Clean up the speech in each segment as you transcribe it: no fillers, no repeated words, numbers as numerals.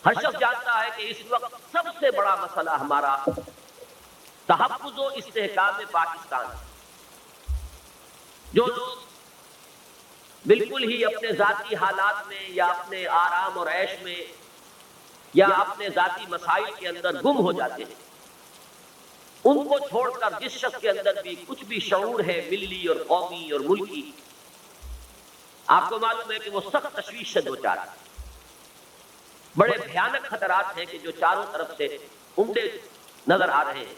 ہر شخص جانتا ہے کہ اس وقت سب سے بڑا مسئلہ ہمارا تحفظ و استحکام پاکستان. جو لوگ بالکل ہی اپنے ذاتی حالات میں یا اپنے آرام اور عیش میں یا اپنے ذاتی مسائل کے اندر گم ہو جاتے ہیں، ان کو چھوڑ کر جس شخص کے اندر بھی کچھ بھی شعور ہے ملی اور قومی اور ملکی، آپ کو معلوم ہے کہ وہ سخت تشویش سے دوچار ہے. بڑے بھیانک خطرات ہیں کہ جو چاروں طرف سے عمدے نظر آ رہے ہیں،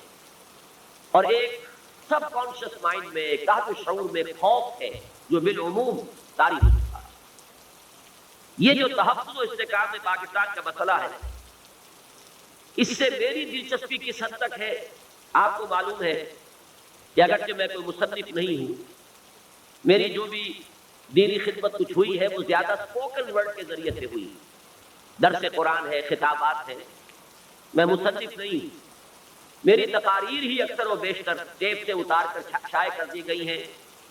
اور ایک سب کانشس مائنڈ میں، ایک تحت شعور میں خوف ہے جو بالعموم طاری ہو چکا ہے. یہ جو تحفظ و استحکام میں پاکستان کا مسئلہ ہے، اس سے میری دلچسپی کس حد تک ہے آپ کو معلوم ہے کہ اگرچہ میں کوئی مصنف نہیں ہوں، میری جو بھی دینی خدمت کچھ ہوئی ہے وہ زیادہ اسپوکن ورڈ کے ذریعے سے ہوئی. درس قرآن ہے، خطابات ہیں، میں مصنف نہیں ہوں. میری تقاریر ہی اکثر و بیشتر ٹیپ سے اتار کر شائع کر دی گئی ہیں.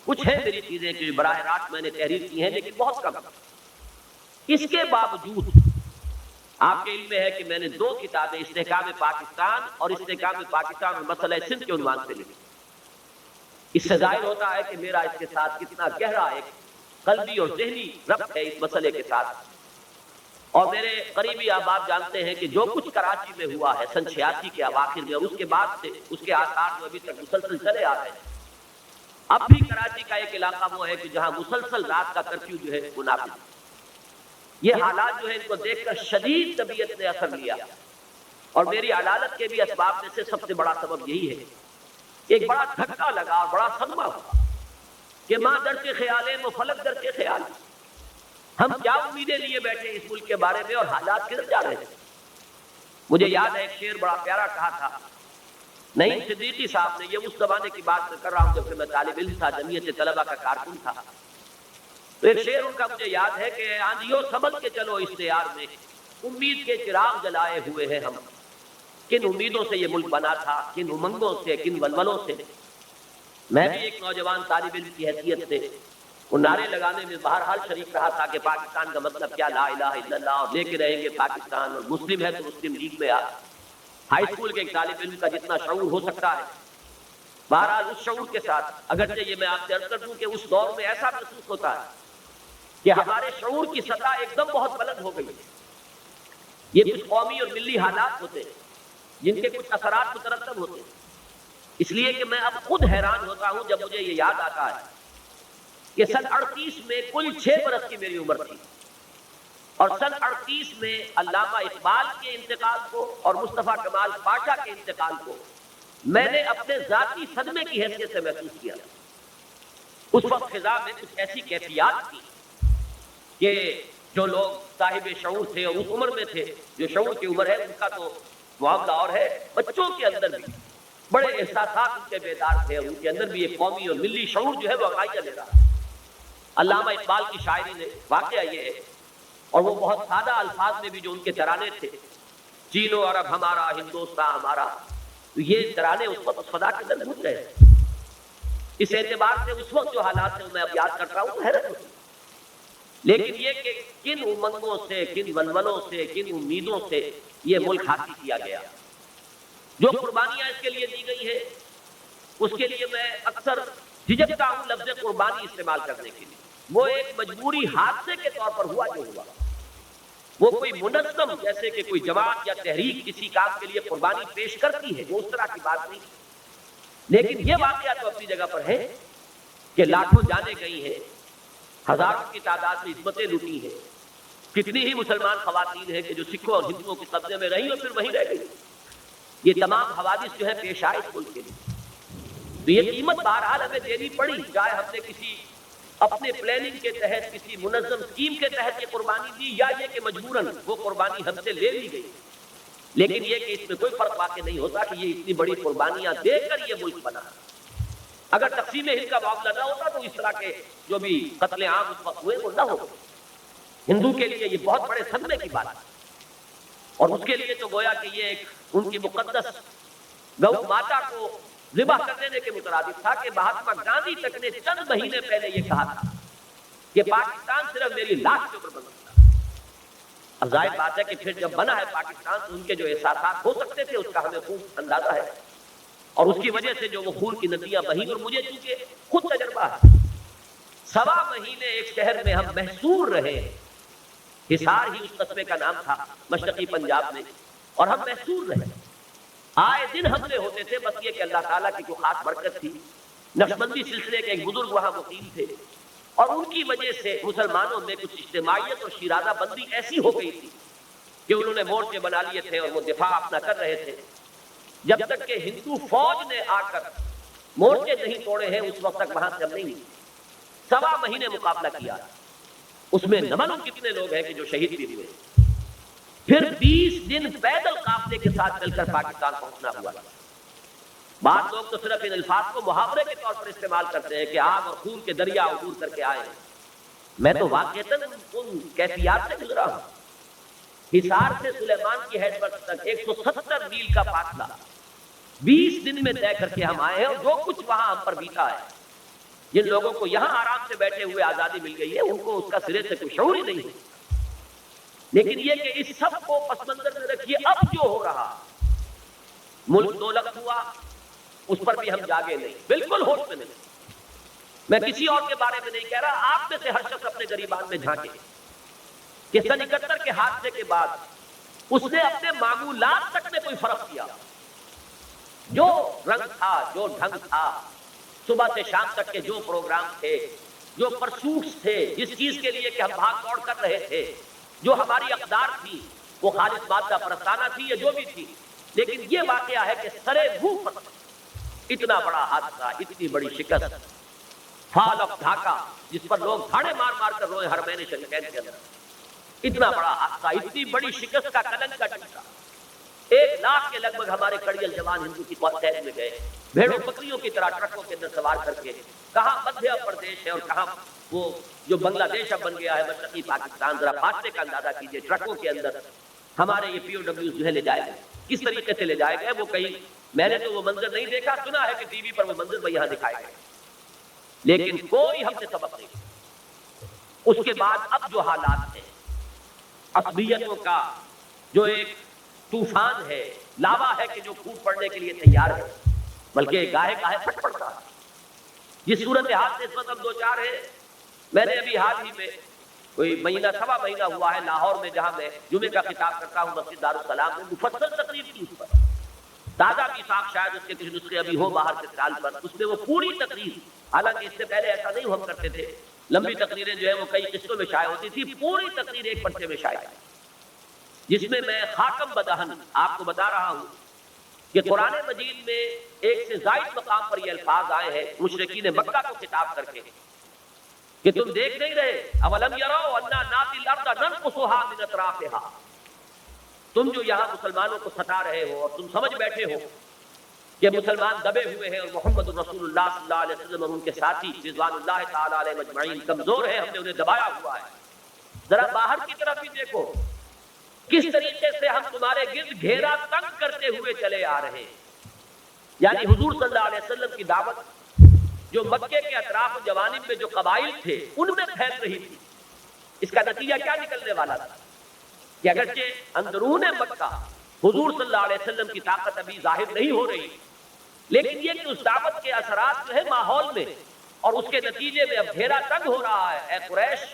کچھ ہیں میری چیزیں جو براہ راست میں نے تحریر کی ہیں، لیکن بہت کم. اس کے باوجود آپ کے علم میں ہے کہ میں نے 2 کتابیں استحکام پاکستان اور استحکام پاکستان اور مسئلہ سندھ کے عنوان سے لکھی. اس سے ظاہر ہوتا ہے کہ میرا اس کے ساتھ کتنا گہرا ایک قلبی اور ذہنی ربط ہے اس مسئلے کے ساتھ. اور میرے قریبی احباب جانتے ہیں کہ جو کچھ کراچی میں ہوا ہے سن 86 کے اواخر میں، اس کے بعد سے اس کے آثار جو ابھی تک مسلسل چلے آ رہے ہیں. اب بھی کراچی کا ایک علاقہ وہ ہے کہ جہاں مسلسل رات کا کرفیو جو ہے وہ نافذ ہے. یہ حالات جو ہے ان کو دیکھ کر شدید طبیعت نے اثر لیا، اور میری علالت کے بھی اسباب میں سے سب سے بڑا سبب یہی ہے. ایک بڑا دھکا لگا اور بڑا صدمہ ہوا کہ ماں در کے خیال ہے وہ فلک در کے خیال. ہم کیا امیدیں لیے بیٹھے اس ملک کے بارے میں اور حالات کدھر جا رہے ہیں. مجھے یاد ہے ایک شعر بڑا پیارا کہا تھا نعیم صدیقی صاحب نے. یہ اس زمانے کی بات کر رہا ہوں جب کہ میں طالب علم تھا، جمعیت طلبہ کا کارکن تھا. تو ایک شعر ان کا مجھے یاد ہے کہ آندھیوں سنبھل کے چلو اس دیار میں، امید کے چراغ جلائے ہوئے ہیں ہم. کن امیدوں سے یہ ملک بنا تھا، کن امنگوں سے، کن ولولوں سے. میں بھی ایک نوجوان طالب علم کی حیثیت سے وہ نعرے لگانے میں بہرحال شریک رہا تھا کہ پاکستان کا مطلب کیا، لا الہ الا اللہ، اور لے کے رہیں گے پاکستان، اور مسلم ہے تو مسلم لیگ میں آ. ہائی اسکول کے ایک طالب علم کا جتنا شعور ہو سکتا ہے، بہرحال اس شعور کے ساتھ، اگرچہ یہ میں آپ سے عرض کر دوں کہ اس دور میں ایسا محسوس ہوتا ہے کہ ہمارے شعور کی سطح ایک دم بہت بلند ہو گئی. یہ کچھ قومی اور ملی حالات ہوتے ہیں جن کے کچھ اثرات مترتب ہوتے ہیں. اس لیے کہ میں اب خود حیران ہوتا ہوں جب مجھے یہ یاد آتا ہے کہ سن 38 میں کل 6 برس کی میری عمر تھی، اور سن 38 میں علامہ اقبال کے انتقال کو اور مصطفیٰ کمال پاشا کے انتقال کو میں نے اپنے ذاتی صدمے کی حیثیت سے محسوس کیا. اس وقت خضا میں کچھ ایسی کیفیات تھی کہ جو لوگ صاحب شعور تھے اور اس عمر میں تھے، جو شعور کی عمر ہے ان کا تو معاملہ اور ہے، بچوں کے اندر بھی بڑے احساسات ان کے بیدار تھے، اور ان کے اندر بھی ایک قومی اور ملی شعور جو ہے وہ آگاہی لے رہا. علامہ اقبال کی شاعری نے واقعہ یہ ہے، اور وہ بہت سادہ الفاظ میں بھی جو ان کے ترانے تھے، چین و عرب ہمارا، ہندوستان ہمارا، تو یہ ترانے اس وقت اس فضا کے اندر گھس گئے. اس اعتبار سے اس وقت جو حالات ہیں میں اب یاد کرتا ہوں تو حیرت ہوتی. لیکن یہ کہ کن امنگوں سے، کن ولولوں سے، کن امیدوں سے یہ ملک حاصل کیا گیا، جو قربانیاں اس کے لیے دی گئی ہیں، اس کے لیے میں اکثر جھجکتا ہوں لفظ قربانی استعمال کرنے کے لیے. وہ ایک مجبوری حادثے کے طور پر ہوا جو ہوا، وہ کوئی منظم جیسے کہ کوئی جماعت یا تحریک کسی کام کے لیے قربانی پیش کرتی ہے، وہ اس طرح کی بات نہیں. لیکن یہ واقعہ تو اپنی جگہ پر ہے کہ لاکھوں جانیں گئی ہیں، ہزاروں کی تعداد میں عزمتیں لوٹی ہیں. کتنی ہی مسلمان خواتین ہیں کہ جو سکھوں اور ہندوؤں کے قبضے میں رہیں اور پھر وہیں رہ گئی. یہ تمام حوادث جو ہے پیش آئے اس ملک کے لیے، تو یہ قیمت بہرحال ہمیں دینی پڑی، چاہے ہم نے کسی اپنے پلاننگ کے تحت، کسی منظم اسکیم کے تحت یہ قربانی دی، یا یہ کہ مجبوراً وہ قربانی ہم سے لے لی گئی. لیکن یہ کہ اس میں کوئی فرق واقع نہیں ہوتا کہ یہ اتنی بڑی قربانیاں دے کر یہ ملک بنا. اگر تقسیم ہند کا معاملہ نہ ہوتا تو اس طرح کے جو بھی قتل عام اس وقت ہوئے وہ نہ ہو. ہندو کے لیے یہ بہت بڑے صدمے کی بات ہے، اور اس کے لیے تو گویا کہ یہ ایک ان کی مقدس گو ماتا کو ذبح کر دینے کے مترادف تھا کہ مہاتما گاندھی تک نے چند مہینے پہلے یہ کہا تھا کہ پاکستان صرف میری لاش کے اوپر بن سکتا ہے. اب ظاہر بات ہے کہ پھر جب بنا ہے پاکستان تو ان کے جو احساسات ہو سکتے تھے اس کا ہمیں خوب اندازہ ہے، اور اس کی وجہ سے جو وہ خون کی ندیاں بہیں، اور مجھے چونکہ خود تجربہ ہے، 1.25 مہینے ایک شہر میں ہم محصور رہے، حصار ہی اس قصبے کا نام تھا مشرقی پنجاب میں، اور ہم محصور رہے، آئے دن حملے ہوتے تھے، بس یہ کہ اللہ تعالیٰ کی جو خاص برکت تھی، نقشبندی سلسلے کے ایک بزرگ وہاں مقیم تھے، اور ان کی وجہ سے مسلمانوں میں کچھ اجتماعیت اور شیرازہ بندی ایسی ہو گئی تھی کہ انہوں نے مورچے بنا لیے تھے اور وہ دفاع اپنا کر رہے تھے، جب تک کہ ہندو فوج نے آ کر مورچے نہیں توڑے ہیں اس وقت تک وہاں سے ہم نہیں ہوئی۔ 1.25 مہینے مقابلہ کیا، اس میں نہ معلوم کتنے لوگ ہیں کہ جو شہید بھی ہوئے، پھر 20 دن پیدل قافلے کے ساتھ چل کر پاکستان پہنچنا ہوا۔ بعض لوگ تو صرف ان الفاظ کو محاورے کے طور پر استعمال کرتے ہیں کہ آگ اور خون کے دریا عبور کر کے آئے، میں تو واقعتاً ان کیفیات سے گزرا ہوں۔ حصار سے سلیمان کی ہیڈ ورک تک 170 میل کا فاصلہ 20 دن میں طے کر کے ہم آئے ہیں، اور جو کچھ وہاں ہم پر بیتا ہے، جن لوگوں کو یہاں آرام سے بیٹھے ہوئے آزادی مل گئی ہے ان کو اس کا سرے سے کوئی شعور ہی نہیں ہے۔ لیکن یہ کہ اس سب کو پس منظر میں رکھیے، اب جو ہو رہا، ملک دولت ہوا، اس پر بھی ہم جاگے نہیں، بالکل ہوش میں نہیں۔ میں کسی اور کے بارے میں نہیں کہہ رہا، آپ میں سے ہر شخص اپنے گریبان میں جھانکے کہ سن 71 کے حادثے کے بعد اس نے اپنے معمولات تک میں کوئی فرق کیا، جو رنگ تھا، جو ڈھنگ تھا، صبح سے شام تک کے جو پروگرام تھے، جو پرسوٹس تھے، جس چیز کے لیے کہ ہم بھاگ دوڑ کر رہے تھے، جو ہماری اقدار تھی، وہ خالص مادہ پرستانہ تھی یا جو بھی تھی، لیکن یہ واقعہ ہے کہ سرے منہ پر اتنا بڑا حادثہ، اتنی بڑی شکست، فال آف ڈھاکہ جس پر لوگ دھاڑے مار مار کر روئے حرمین شریفین کے اندر، اتنا بڑا حادثہ، اتنی بڑی شکست کا کلنک کا ٹوٹا، 1 لاکھ کے لگ بھگ ہمارے کڑیل جوان ہندو کی فوج میں گئے، بھیڑوں بکریوں کی طرح ٹرکوں کے اندر سوار کر کے، کہاں مدھیہ پردیش ہے اور کہاں وہ جو بنگلہ دیش اب بن گیا ہے مشرقی پاکستان، ذرا فاصلے کا اندازہ کیجئے، ٹرکوں کے اندر ہمارے یہ پی او ڈبلیوز جو ہے لے جائے گئے، کس طریقے سے لے جائے گئے، وہ کہیں میں نے تو وہ منظر نہیں دیکھا، سنا ہے کہ ٹی وی پر وہ منظر وہ یہاں دکھائے گئے، لیکن کوئی ہم سے سبق نہیں۔ اس کے بعد اب جو حالات ہیں، عصبیتوں کا جو ایک طوفان ہے، لاوا ہے کہ جو پھوٹ پڑنے کے لیے تیار ہے، بلکہ گاہے گاہے پھٹ پڑتا ہے۔ جس صورتحال سے اس وقت ہم دوچار ہیں، میں نے ابھی حال ہی میں کوئی مہینہ سوا مہینہ ہوا ہے لاہور میں، جہاں میں جمعے کا خطاب کرتا ہوں مسجد دارالسلام میں، مفصل تقریر کی اس پر، تازہ بھی صاحب شاید اس کے کچھ نسخے ابھی ہو باہر کے سال پر، اس میں وہ پوری تقریر، حالانکہ اس سے پہلے ایسا نہیں ہم کرتے تھے، لمبی تقریریں جو ہے وہ کئی قسطوں میں شائع ہوتی تھی، پوری تقریر ایک پرچے میں شائع ہے، جس میں میں خاتم بدہن آپ کو بتا رہا ہوں کہ قرآن مجید میں 1 سے زائد مقام پر یہ الفاظ آئے ہیں مشرکین مکہ کو خطاب کر کے کہ تم دیکھ نہیں رہے، اولم یروا انا ناتی الارض ننقصها من اطرافها، تم جو یہاں مسلمانوں کو ستا رہے ہو اور تم سمجھ بیٹھے ہو کہ مسلمان دبے ہوئے ہیں اور محمد رسول اللہ صلی اللہ علیہ وسلم اور ان کے ساتھی رضوان اللہ تعالی علیہ مجمعین کمزور ہیں، ہم نے انہیں دبایا ہوا ہے، ذرا باہر کی طرف بھی دیکھو کس طریقے سے ہم تمہارے گرد گھیرا تنگ کرتے ہوئے چلے آ رہے ہیں۔ یعنی حضور صلی اللہ علیہ وسلم کی دعوت جو مکے کے اطراف و جوانب میں جو قبائل تھے ان میں پھیل رہی تھی، اس کا نتیجہ کیا نکلنے والا تھا کہ اگرچہ اندرون مکہ حضور صلی اللہ علیہ وسلم کی طاقت ابھی ظاہر نہیں ہو رہی، لیکن یہ کہ اس دعوت کے اثرات جو ہے ماحول میں اور اس کے نتیجے میں اب گھیرا تنگ ہو رہا ہے، اے قریش